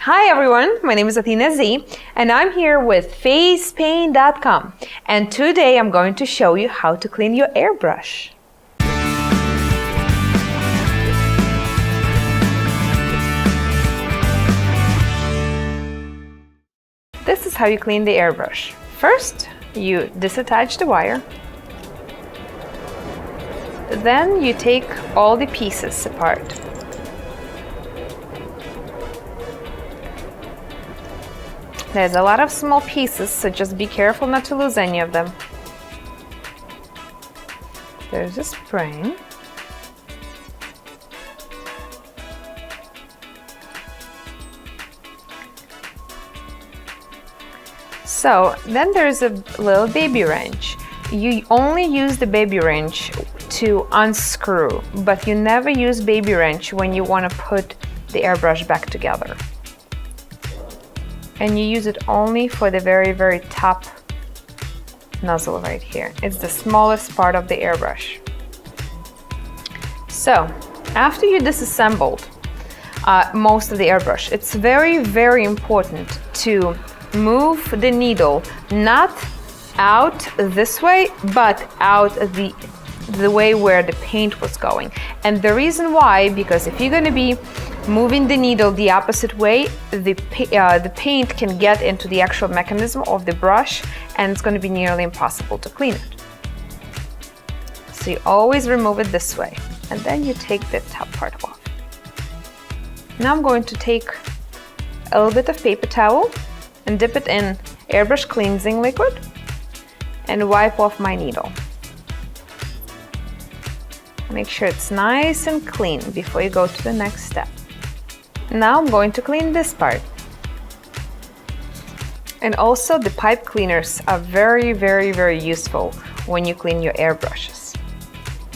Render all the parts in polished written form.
Hi everyone, my name is Athena Zhe and I'm here with facepaint.com, and today I'm going to show you how to clean your airbrush. This is how you clean the airbrush. First, you disattach the wire. Then you take all the pieces apart. There's a lot of small pieces, so just be careful not to lose any of them. There's a spring. So then there's a little baby wrench. You only use the baby wrench to unscrew, but you never use baby wrench when you want to put the airbrush back together. And you use it only for the very top nozzle right here. It's the smallest part of the airbrush. So after you disassembled most of the airbrush, it's very important to move the needle not out this way, but out the way where the paint was going. And the reason why, because if you're going to be moving the needle the opposite way, the paint can get into the actual mechanism of the brush and it's going to be nearly impossible to clean it. So you always remove it this way and then you take the top part off. Now I'm going to take a little bit of paper towel and dip it in airbrush cleansing liquid and wipe off my needle. Make sure it's nice and clean before you go to the next step. Now I'm going to clean this part. And also the pipe cleaners are very useful when you clean your airbrushes.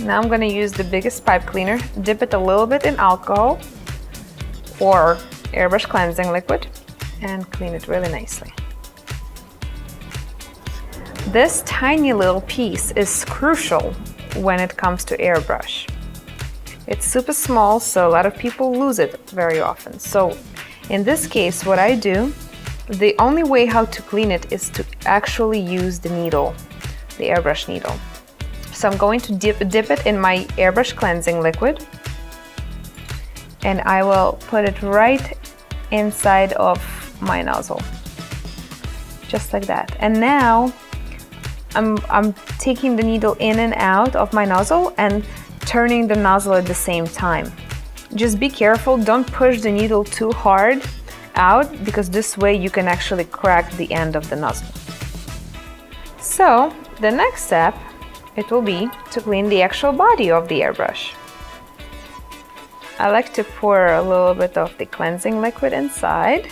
Now I'm going to use the biggest pipe cleaner, dip it a little bit in alcohol or airbrush cleansing liquid and clean it really nicely. This tiny little piece is crucial when it comes to airbrush. It's super small, so a lot of people lose it very often. So in this case, what I do, the only way how to clean it is to actually use the needle, the airbrush needle. So I'm going to dip it in my airbrush cleansing liquid and I will put it right inside of my nozzle, just like that. And now I'm taking the needle in and out of my nozzle and turning the nozzle at the same time. Just be careful, don't push the needle too hard out, because this way you can actually crack the end of the nozzle. So the next step, it will be to clean the actual body of the airbrush. I like to pour a little bit of the cleansing liquid inside.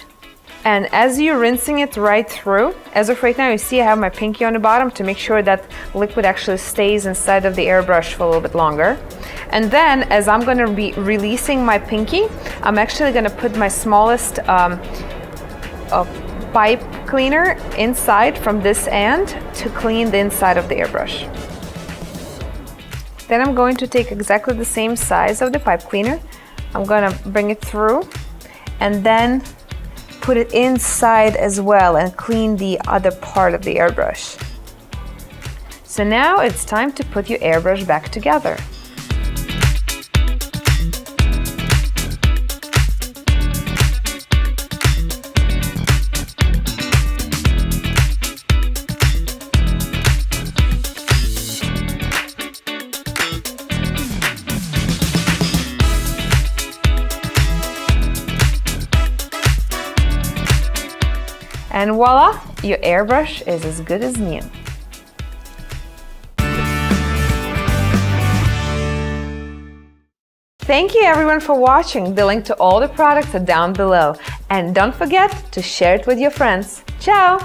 And as you're rinsing it right through, as of right now, you see I have my pinky on the bottom to make sure that liquid actually stays inside of the airbrush for a little bit longer. And then as I'm going to be releasing my pinky, I'm actually going to put my smallest pipe cleaner inside from this end to clean the inside of the airbrush. Then I'm going to take exactly the same size of the pipe cleaner. I'm going to bring it through and then put it inside as well and clean the other part of the airbrush. So now it's time to put your airbrush back together. And voila, your airbrush is as good as new. Thank you everyone for watching. The link to all the products are down below. And don't forget to share it with your friends. Ciao!